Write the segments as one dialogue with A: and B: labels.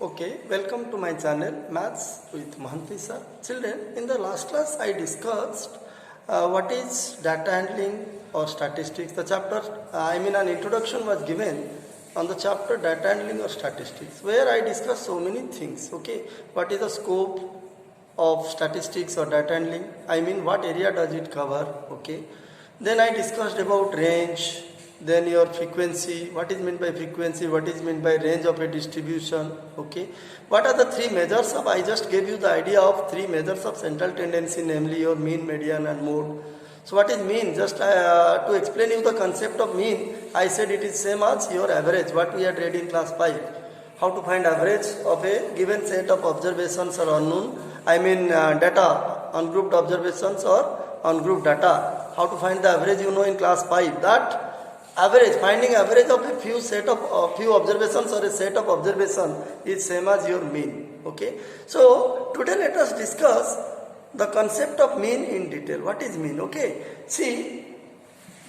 A: Okay, welcome to my channel Maths with Mahanti sir. Children, in the last class I discussed what is data handling or statistics. The chapter, an introduction was given on the chapter data handling or statistics, where I discussed so many things. Okay, what is the scope of statistics or data handling? What area does it cover? Okay, then I discussed about range, then your frequency, what is meant by frequency, what is meant by range of a distribution. Okay, what are the three measures of, I just gave you the idea of three measures of central tendency, namely your mean, median and mode. So what is mean? Just to explain you the concept of mean, I said it is same as your average, what we had read in class 5. How to find average of a given set of observations or unknown, data, ungrouped observations or ungrouped data. How to find the average, you know, in class 5, that average, finding average of a few set of few observations or a set of observation is same as your mean. Okay, so today let us discuss the concept of mean in detail. What is mean? Okay, see,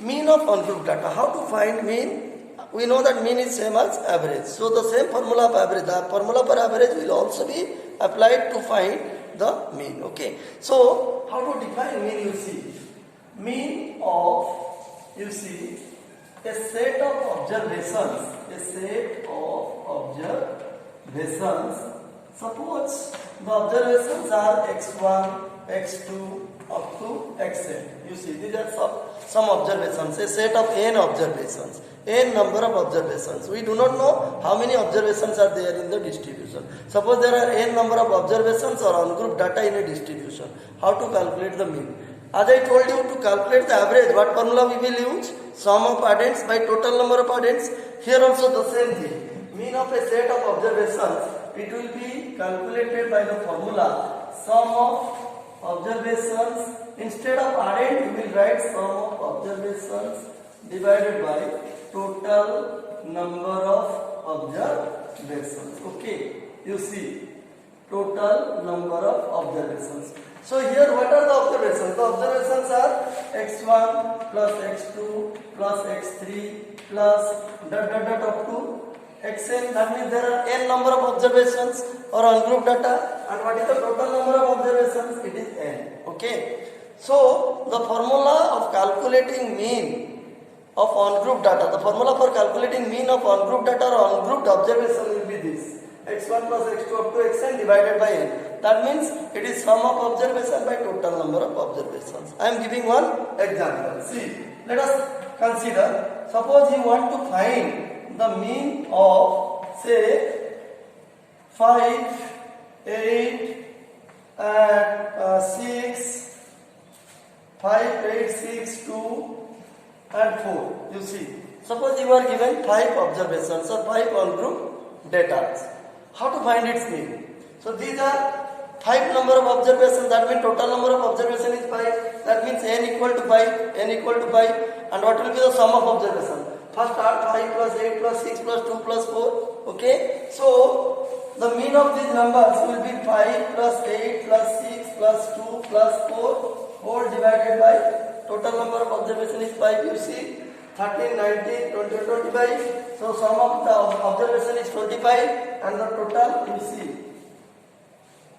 A: mean of ungrouped data. How to find mean? We know that mean is same as average. So the same formula of average, the formula for average will also be applied to find the mean. Okay, so how to define mean? You see, mean of, you see, a set of observations, suppose the observations are x1, x2 up to xn. You see, these are some observations, a set of n observations, n number of observations. We do not know how many observations are there in the distribution. Suppose there are n number of observations or ungrouped data in a distribution. How to calculate the mean? As I told you, to calculate the average, what formula we will use? Sum of addends by total number of addends. Here also the same thing. Mean of a set of observations, it will be calculated by the formula sum of observations. Instead of addend, you will write sum of observations divided by total number of observations. Okay, you see, total number of observations. So here what are the observations? The observations are x1 plus x2 plus x3 plus dot up to xn. That means there are n number of observations or ungrouped data. And what is the total number of observations? It is n. Okay. So the formula of calculating mean of ungrouped data, the formula for calculating mean of ungrouped data or ungrouped observation will be this: x1 plus x2 up to xn divided by n. That means it is sum of observation by total number of observations. I am giving one example. See, let us consider, suppose you want to find the mean of, say, 5, 8 and 6, 5, 8, 6, 2 and 4. You see, suppose you are given 5 observations or 5 ungrouped data. How to find its mean? So these are 5 number of observations, that means total number of observation is 5. That means n equal to 5, and what will be the sum of observation? First are 5 plus 8 plus 6 plus 2 plus 4. Okay, so the mean of these numbers will be 5 plus 8 plus 6 plus 2 plus 4 whole divided by total number of observation is 5. You see, 13, 19, 20, 25. So sum of the observation is 25 and the total, you see,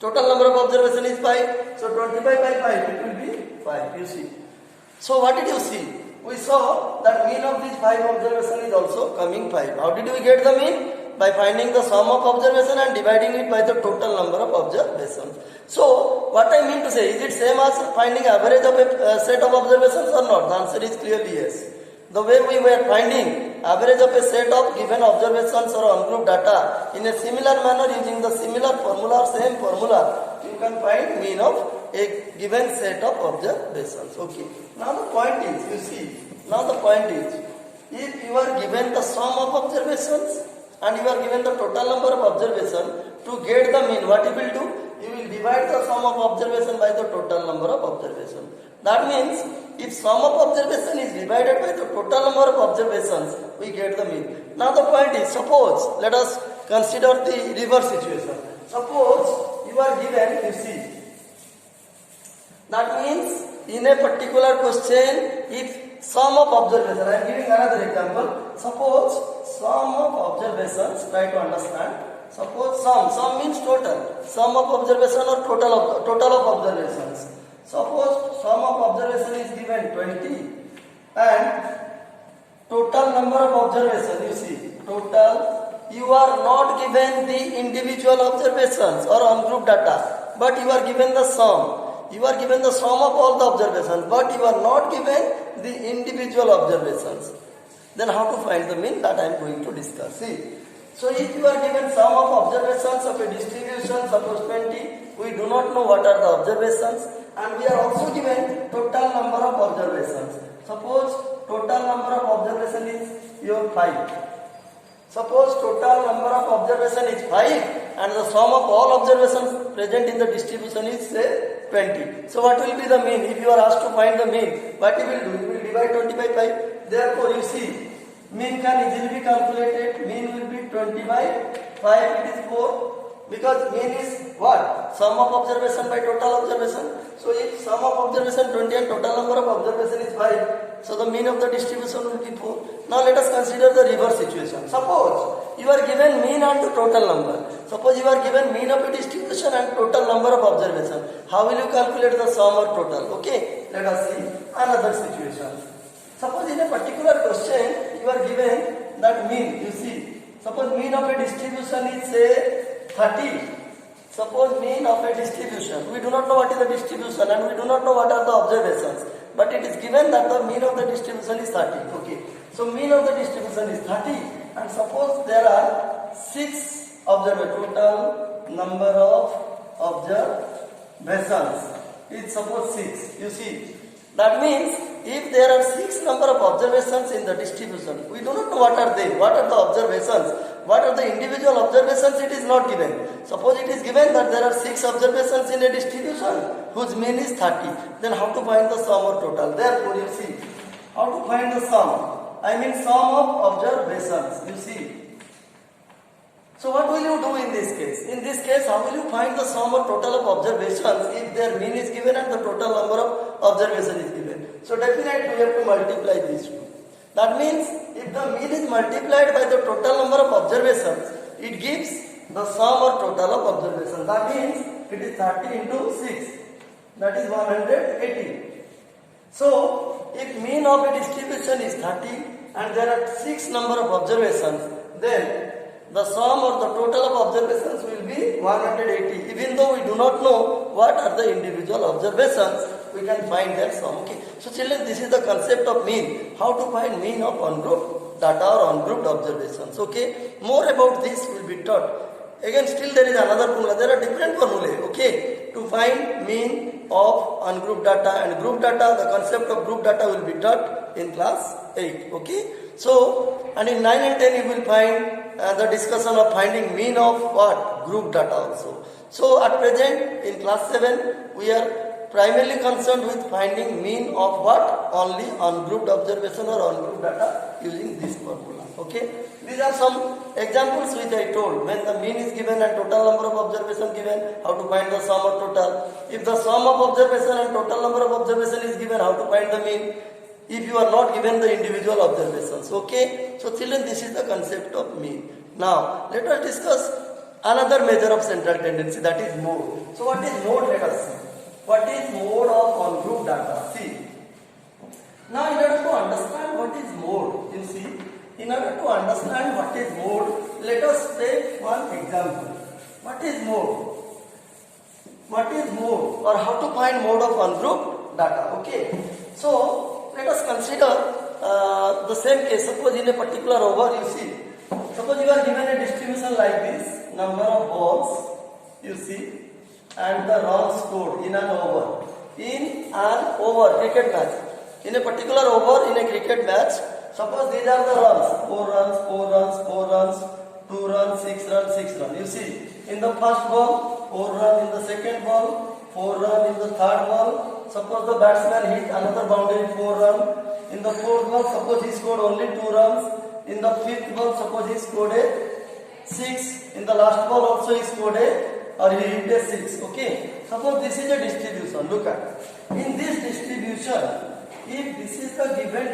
A: total number of observation is 5. So 25 by 5, it will be 5, you see. So what did you see? We saw that mean of these 5 observation is also coming 5. How did we get the mean? By finding the sum of observation and dividing it by the total number of observations. So what I mean to say, is it same as finding average of a set of observations or not? The answer is clearly yes. The way we were finding average of a set of given observations or ungrouped data, in a similar manner using the similar formula or same formula, you can find mean of a given set of observations. Okay. Now the point is, you see, if you are given the sum of observations and you are given the total number of observations, to get the mean, what you will do? You will divide the sum of observation by the total number of observations. That means, if sum of observation is divided by the total number of observations, we get the mean. Now the point is, suppose, let us consider the reverse situation. Suppose you are given, you see, that means in a particular question, if sum of observation, I am giving another example. Suppose sum of observations, try to understand, Suppose sum means total. Sum of observation or total of observations. Suppose sum of observation is given 20 and total number of observation, you see, total, you are not given the individual observations or on-group data, but you are given the sum. You are given the sum of all the observations, but you are not given the individual observations. Then how to find the mean, that I am going to discuss. See, so if you are given sum of observations of a distribution, suppose 20, we do not know what are the observations, and we are also given total number of observations. Suppose total number of observation is your 5. Suppose total number of observation is 5 and the sum of all observations present in the distribution is say 20. So what will be the mean? If you are asked to find the mean, what you will do? You will divide 20 by 5. Therefore you see, mean can easily be calculated. Mean will be 20 by 5, it is 4. Because mean is what? Sum of observation by total observation. So if sum of observation 20 and total number of observation is 5, so the mean of the distribution will be 4. Now let us consider the reverse situation. Suppose you are given mean and total number. Suppose you are given mean of a distribution and total number of observation. How will you calculate the sum or total? Okay, let us see another situation. Suppose in a particular question you are given that mean, you see, suppose mean of a distribution is say 30. Suppose mean of a distribution. We do not know what is the distribution and we do not know what are the observations. But it is given that the mean of the distribution is 30. Okay. So mean of the distribution is 30 and suppose there are 6 observations. Total number of observations is suppose 6. You see. That means if there are 6 number of observations in the distribution, we do not know what are they, what are the observations, what are the individual observations, it is not given. Suppose it is given that there are 6 observations in a distribution whose mean is 30, then how to find the sum or total? Therefore you see, how to find the sum? I mean sum of observations, you see. So what will you do in this case? In this case, how will you find the sum or total of observations if their mean is given and the total number of observations is given? So definitely we have to multiply these two. That means if the mean is multiplied by the total number of observations, it gives the sum or total of observations. That means it is 30 into 6. That is 180. So if mean of a distribution is 30 and there are 6 number of observations, then the sum or the total of observations will be 180. Even though we do not know what are the individual observations, we can find their sum. Okay. So children, this is the concept of mean. How to find mean of on-group data or on-grouped observations. Okay. More about this will be taught. Again, still there is another formula. There are different formulae. Okay. To find mean of on-group data and group data, the concept of group data will be taught in class 8. Okay. So, and in 9 and 10 you will find the discussion of finding mean of what? Group data also. So at present in class 7 we are primarily concerned with finding mean of what? Only on-grouped observation or on-group data using this formula. Okay. These are some examples which I told. When the mean is given and total number of observation given, how to find the sum or total. If the sum of observation and total number of observation is given, how to find the mean. If you are not given the individual observations. Okay. So children, this is the concept of mean. Now let us discuss another measure of central tendency, that is mode. So what is mode? Let us see. What is mode of on-group data? See. Now in order to understand what is mode, you see, in order to understand what is mode, let us take one example. What is mode? What is mode or how to find mode of on-group data? Okay. So let us consider the same case. Suppose in a particular over, you see, suppose you are given a distribution like this, number of balls, you see, and the runs scored in an over. In an over cricket match, in a particular over in a cricket match, suppose these are the runs, 4 runs, 4 runs, 4 runs, 2 runs, 6 runs, 6 runs. You see, in the first ball, 4 runs, in the second ball, 4 runs, in the third ball, suppose the batsman hit another boundary, 4 runs. In the fourth ball, suppose he scored only 2 runs. In the fifth ball, suppose he scored a 6. In the last ball also he scored he hit a 6. Okay. Suppose this is a distribution. Look at. In this distribution, if this is the given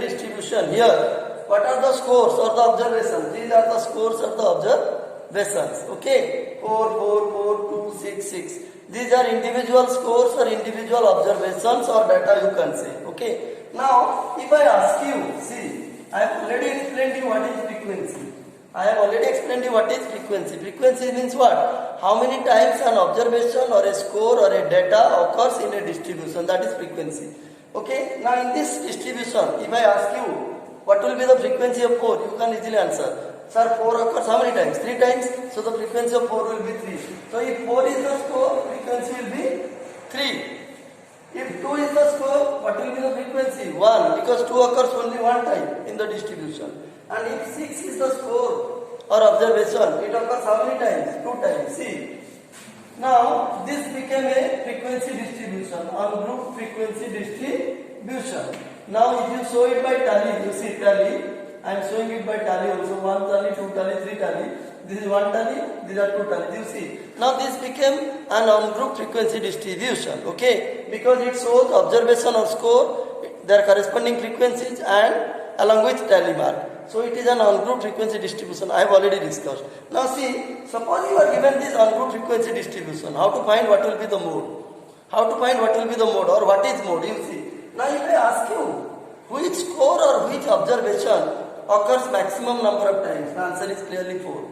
A: distribution, here, what are the scores or the observations? These are the scores or the observations. Okay, 4, 4, 4, 2, 6, 6. These are individual scores or individual observations or data you can say. Okay. Now, if I ask you, see, I have already explained you what is frequency. I have already explained you what is frequency. Frequency means what? How many times an observation or a score or a data occurs in a distribution. That is frequency. Okay. Now in this distribution, if I ask you what will be the frequency of 4, you can easily answer. Sir, 4 occurs how many times? 3 times. So the frequency of 4 will be 3. So if 4 is the score, frequency will be 3. If 2 is the score, what will be the frequency? 1, because 2 occurs only one time in the distribution. And if 6 is the score or observation, it occurs how many times? 2 times. See. Now, this became a frequency distribution, ungrouped frequency distribution. Now, if you show it by tally, you see tally. I am showing it by tally also. 1 tally, 2 tally, 3 tally. This is 1 tally, these are 2 tally. You see. Now, this became an ungrouped frequency distribution. Okay. Because it shows observation or score, their corresponding frequencies and along with tally mark. So it is an ungrouped frequency distribution. I have already discussed. Now see, suppose you are given this ungrouped frequency distribution. How to find what will be the mode? How to find what will be the mode or what is mode? You see. Now if I ask you, which score or which observation occurs maximum number of times? The answer is clearly 4.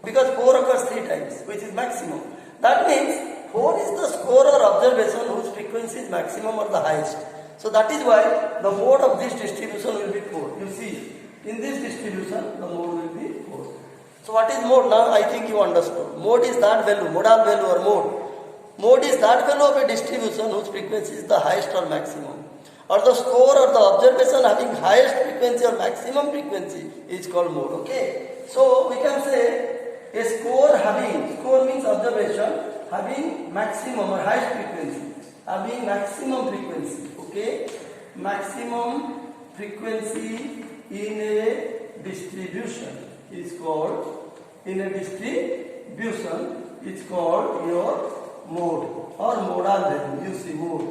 A: Because 4 occurs 3 times, which is maximum. That means 4 is the score or observation whose frequency is maximum or the highest. So that is why the mode of this distribution will be 4. You see. In this distribution, the mode will be 4. So what is mode? Now I think you understood. Mode is that value, modal value or mode. Mode is that value of a distribution whose frequency is the highest or maximum. Or the score or the observation having highest frequency or maximum frequency is called mode. Okay. So we can say a score means observation having maximum or highest frequency. Having maximum frequency. Okay. Maximum frequency in a distribution is called your mode or modal value. You see mode.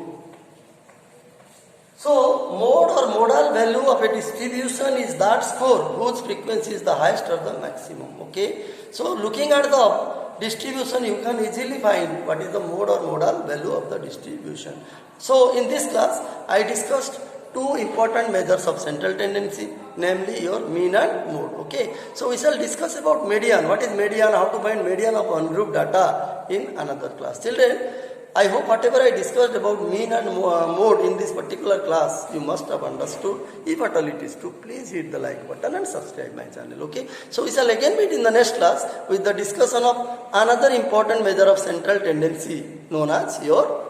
A: So mode or modal value of a distribution is that score whose frequency is the highest or the maximum. Okay. So looking at the distribution, you can easily find what is the mode or modal value of the distribution. So in this class, I discussed 2 important measures of central tendency, namely your mean and mode. Okay. So we shall discuss about median. What is median? How to find median of ungrouped data in another class. Children, I hope whatever I discussed about mean and mode in this particular class, you must have understood. If at all it is true, please hit the like button and subscribe my channel. Okay. So we shall again meet in the next class with the discussion of another important measure of central tendency known as your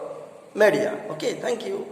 A: median. Okay. Thank you.